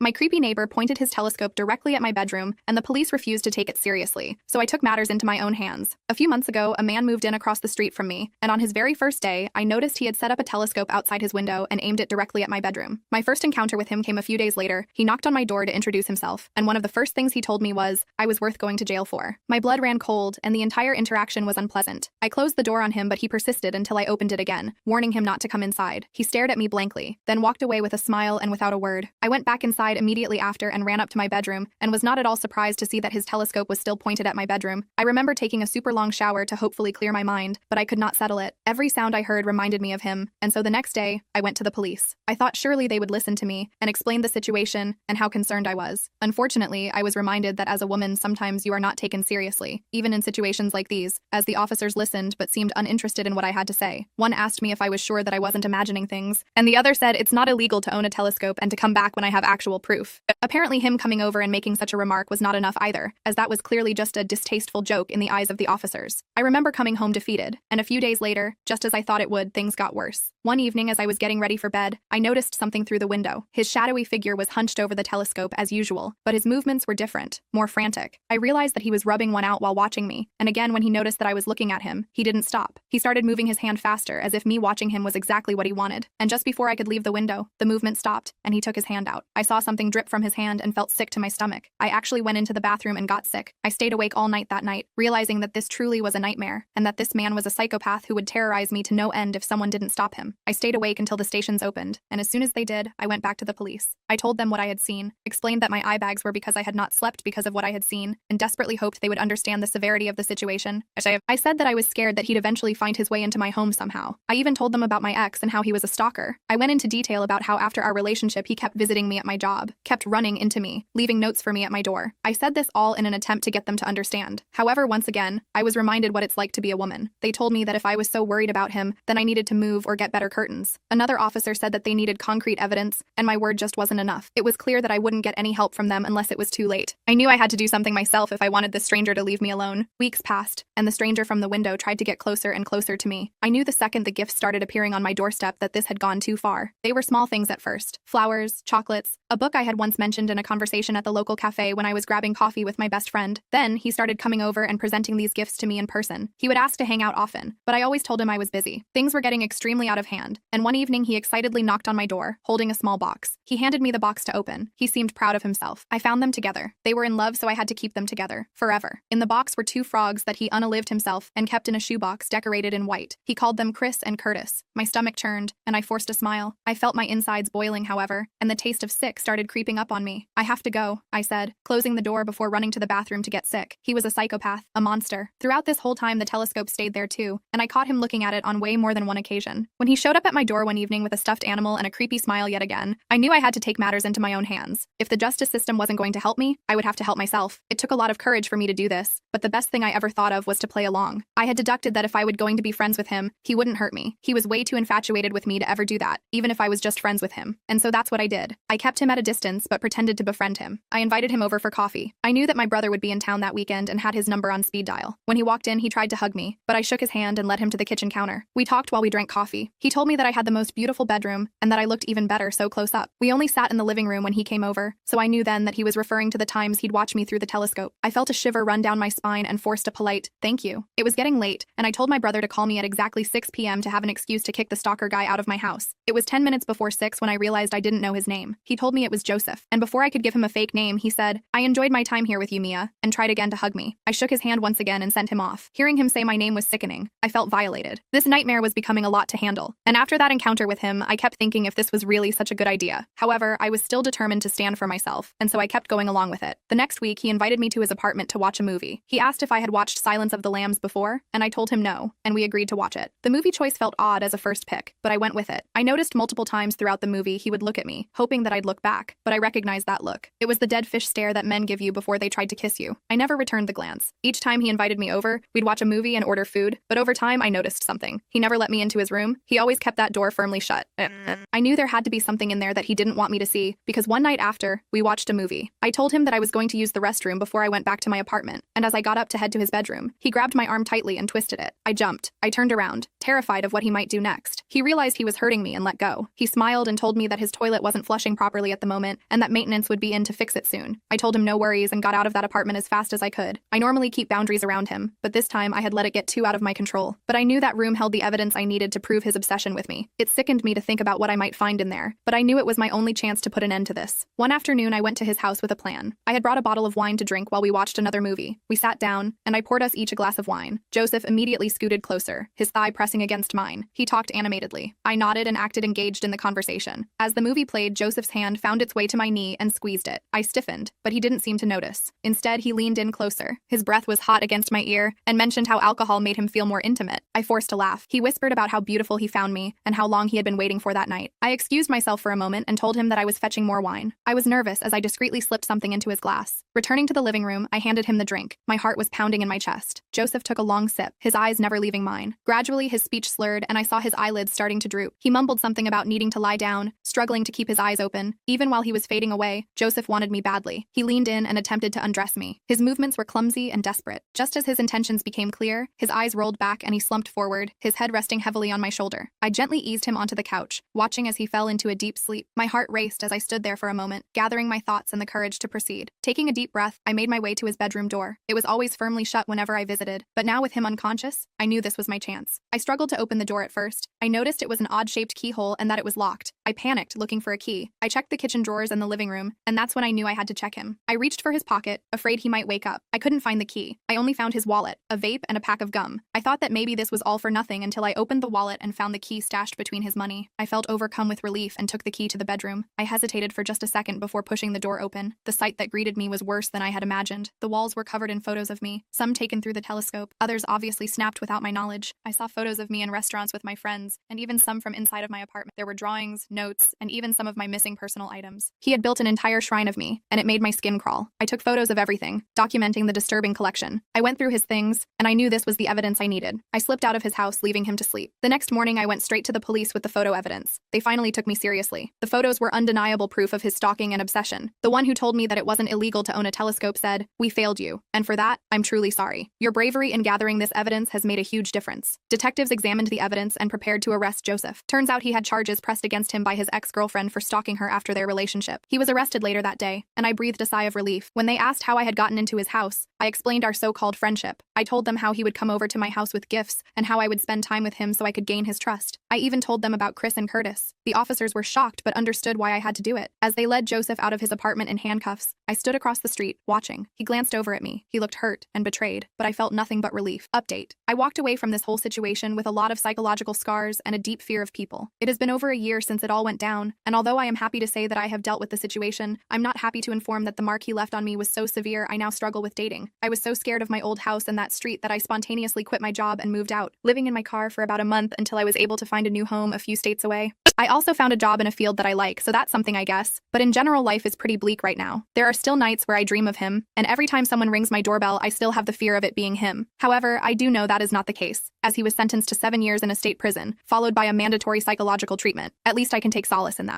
My creepy neighbor pointed his telescope directly at my bedroom, and the police refused to take it seriously, so I took matters into my own hands. A few months ago, a man moved in across the street from me, and on his very first day, I noticed he had set up a telescope outside his window and aimed it directly at my bedroom. My first encounter with him came a few days later. He knocked on my door to introduce himself, and one of the first things he told me was, I was worth going to jail for. My blood ran cold, and the entire interaction was unpleasant. I closed the door on him, but he persisted until I opened it again, warning him not to come inside. He stared at me blankly, then walked away with a smile and without a word. I went back inside immediately after and ran up to my bedroom, and was not at all surprised to see that his telescope was still pointed at my bedroom. I remember taking a super long shower to hopefully clear my mind, but I could not settle it. Every sound I heard reminded me of him, and so the next day, I went to the police. I thought surely they would listen to me and explain the situation and how concerned I was. Unfortunately, I was reminded that as a woman, sometimes you are not taken seriously, even in situations like these, as the officers listened but seemed uninterested in what I had to say. One asked me if I was sure that I wasn't imagining things, and the other said it's not illegal to own a telescope and to come back when I have actual proof. Apparently him coming over and making such a remark was not enough either, as that was clearly just a distasteful joke in the eyes of the officers. I remember coming home defeated, and a few days later, just as I thought it would, things got worse. One evening as I was getting ready for bed, I noticed something through the window. His shadowy figure was hunched over the telescope as usual, but his movements were different, more frantic. I realized that he was rubbing one out while watching me, and again when he noticed that I was looking at him, he didn't stop. He started moving his hand faster, as if me watching him was exactly what he wanted. And just before I could leave the window, the movement stopped, and he took his hand out. I saw something drip from his hand and felt sick to my stomach. I actually went into the bathroom and got sick. I stayed awake all night that night, realizing that this truly was a nightmare, and that this man was a psychopath who would terrorize me to no end if someone didn't stop him. I stayed awake until the stations opened, and as soon as they did, I went back to the police. I told them what I had seen, explained that my eye bags were because I had not slept because of what I had seen, and desperately hoped they would understand the severity of the situation. I said that I was scared that he'd eventually find his way into my home somehow. I even told them about my ex and how he was a stalker. I went into detail about how after our relationship he kept visiting me at my job, kept running into me, leaving notes for me at my door. I said this all in an attempt to get them to understand. However, once again, I was reminded what it's like to be a woman. They told me that if I was so worried about him, then I needed to move or get better curtains. Another officer said that they needed concrete evidence, and my word just wasn't enough. It was clear that I wouldn't get any help from them unless it was too late. I knew I had to do something myself if I wanted the stranger to leave me alone. Weeks passed, and the stranger from the window tried to get closer and closer to me. I knew the second the gifts started appearing on my doorstep that this had gone too far. They were small things at first. Flowers, chocolates, a book I had once mentioned in a conversation at the local cafe when I was grabbing coffee with my best friend. Then, he started coming over and presenting these gifts to me in person. He would ask to hang out often, but I always told him I was busy. Things were getting extremely out of hand, and one evening he excitedly knocked on my door, holding a small box. He handed me the box to open. He seemed proud of himself. I found them together. They were in love, so I had to keep them together, forever. In the box were 2 frogs that he unalived himself and kept in a shoebox decorated in white. He called them Chris and Curtis. My stomach churned, and I forced a smile. I felt my insides boiling, however, and the taste of sick started creeping up on me. I have to go, I said, closing the door before running to the bathroom to get sick. He was a psychopath, a monster. Throughout this whole time, the telescope stayed there too, and I caught him looking at it on way more than one occasion. When he showed up at my door one evening with a stuffed animal and a creepy smile yet again, I knew I had to take matters into my own hands. If the justice system wasn't going to help me, I would have to help myself. It took a lot of courage for me to do this, but the best thing I ever thought of was to play along. I had deducted that if I was going to be friends with him, he wouldn't hurt me. He was way too infatuated with me to ever do that, even if I was just friends with him. And so that's what I did. I kept him at a distance but pretended to befriend him. I invited him over for coffee. I knew that my brother would be in town that weekend and had his number on speed dial. When he walked in, he tried to hug me, but I shook his hand and led him to the kitchen counter. We talked while we drank coffee. He told me that I had the most beautiful bedroom and that I looked even better so close up. We only sat in the living room when he came over, so I knew then that he was referring to the times he'd watch me through the telescope. I felt a shiver run down my spine and forced a polite, "Thank you." It was getting late, and I told my brother to call me at exactly 6 p.m. to have an excuse to kick the stalker guy out of my house. It was 10 minutes before 6 when I realized I didn't know his name. He told me it was Joseph, and before I could give him a fake name, he said, "I enjoyed my time here with you, Mia," and tried again to hug me. I shook his hand once again and sent him off. Hearing him say my name was sickening. I felt violated. This nightmare was becoming a lot to handle, and after that encounter with him, I kept thinking if this was really such a good idea. However, I was still determined to stand for myself, and so I kept going along with it. The next week, he invited me to his apartment to watch a movie. He asked if I had watched Silence of the Lambs before, and I told him no, and we agreed to watch it. The movie choice felt odd as a first pick, but I went with it. I noticed multiple times throughout the movie he would look at me, hoping that I'd look back, but I recognized that look. It was the dead fish stare that men give you before they tried to kiss you. I never returned the glance. Each time he invited me over, we'd watch a movie and order food, but over time I noticed something. He never let me into his room. He always kept that door firmly shut. I knew there had to be something in there that he didn't want me to see, because one night after, we watched a movie. I told him that I was going to use the restroom before I went back to my apartment, and as I got up to head to his bedroom, he grabbed my arm tightly and twisted it. I jumped. I turned around, terrified of what he might do next. He realized he was hurting me and let go. He smiled and told me that his toilet wasn't flushing properly at at the moment and that maintenance would be in to fix it soon. I told him no worries and got out of that apartment as fast as I could. I normally keep boundaries around him, but this time I had let it get too out of my control. But I knew that room held the evidence I needed to prove his obsession with me. It sickened me to think about what I might find in there, but I knew it was my only chance to put an end to this. One afternoon, I went to his house with a plan. I had brought a bottle of wine to drink while we watched another movie. We sat down, and I poured us each a glass of wine. Joseph immediately scooted closer, his thigh pressing against mine. He talked animatedly. I nodded and acted engaged in the conversation. As the movie played, Joseph's hand found its way to my knee and squeezed it. I stiffened, but he didn't seem to notice. Instead, he leaned in closer. His breath was hot against my ear and mentioned how alcohol made him feel more intimate. I forced a laugh. He whispered about how beautiful he found me and how long he had been waiting for that night. I excused myself for a moment and told him that I was fetching more wine. I was nervous as I discreetly slipped something into his glass. Returning to the living room, I handed him the drink. My heart was pounding in my chest. Joseph took a long sip, his eyes never leaving mine. Gradually, his speech slurred and I saw his eyelids starting to droop. He mumbled something about needing to lie down, struggling to keep his eyes open. Even while he was fading away, Joseph wanted me badly. He leaned in and attempted to undress me. His movements were clumsy and desperate. Just as his intentions became clear, his eyes rolled back and he slumped forward, his head resting heavily on my shoulder. I gently eased him onto the couch, watching as he fell into a deep sleep. My heart raced as I stood there for a moment, gathering my thoughts and the courage to proceed. Taking a deep breath, I made my way to his bedroom door. It was always firmly shut whenever I visited, but now with him unconscious, I knew this was my chance. I struggled to open the door at first. I noticed it was an odd-shaped keyhole and that it was locked. I panicked, looking for a key. I checked the kitchen drawers and the living room, and that's when I knew I had to check him. I reached for his pocket, afraid he might wake up. I couldn't find the key. I only found his wallet, a vape, and a pack of gum. I thought that maybe this was all for nothing until I opened the wallet and found the key stashed between his money. I felt overcome with relief and took the key to the bedroom. I hesitated for just a second before pushing the door open. The sight that greeted me was worse than I had imagined. The walls were covered in photos of me, some taken through the telescope, others obviously snapped without my knowledge. I saw photos of me in restaurants with my friends, and even some from inside of my apartment. There were drawings, notes, and even some of my missing personal items. He had built an entire shrine of me, and it made my skin crawl. I took photos of everything, documenting the disturbing collection. I went through his things, and I knew this was the evidence I needed. I slipped out of his house, leaving him to sleep. The next morning, I went straight to the police with the photo evidence. They finally took me seriously. The photos were undeniable proof of his stalking and obsession. The one who told me that it wasn't illegal to own a telescope said, "We failed you, and for that, I'm truly sorry. Your bravery in gathering this evidence has made a huge difference." Detectives examined the evidence and prepared to arrest Joseph. Turns out he had charges pressed against him by his ex-girlfriend for stalking her after their relationship. He was arrested later that day, and I breathed a sigh of relief. When they asked how I had gotten into his house, I explained our so-called friendship. I told them how he would come over to my house with gifts and how I would spend time with him so I could gain his trust. I even told them about Chris and Curtis. The officers were shocked but understood why I had to do it. As they led Joseph out of his apartment in handcuffs, I stood across the street, watching. He glanced over at me. He looked hurt and betrayed, but I felt nothing but relief. Update. I walked away from this whole situation with a lot of psychological scars and a deep fear of people. It has been over a year since it all went down, and although I am happy to say that I have dealt with the situation, I'm not happy to inform that the mark he left on me was so severe I now struggle with dating. I was so scared of my old house and that street that I spontaneously quit my job and moved out, living in my car for about a month until I was able to find a new home a few states away. I also found a job in a field that I like, so that's something I guess. But in general, life is pretty bleak right now. There are still nights where I dream of him, and every time someone rings my doorbell, I still have the fear of it being him. However, I do know that is not the case, as he was sentenced to 7 years in a state prison, followed by a mandatory psychological treatment. At least I can take solace in that.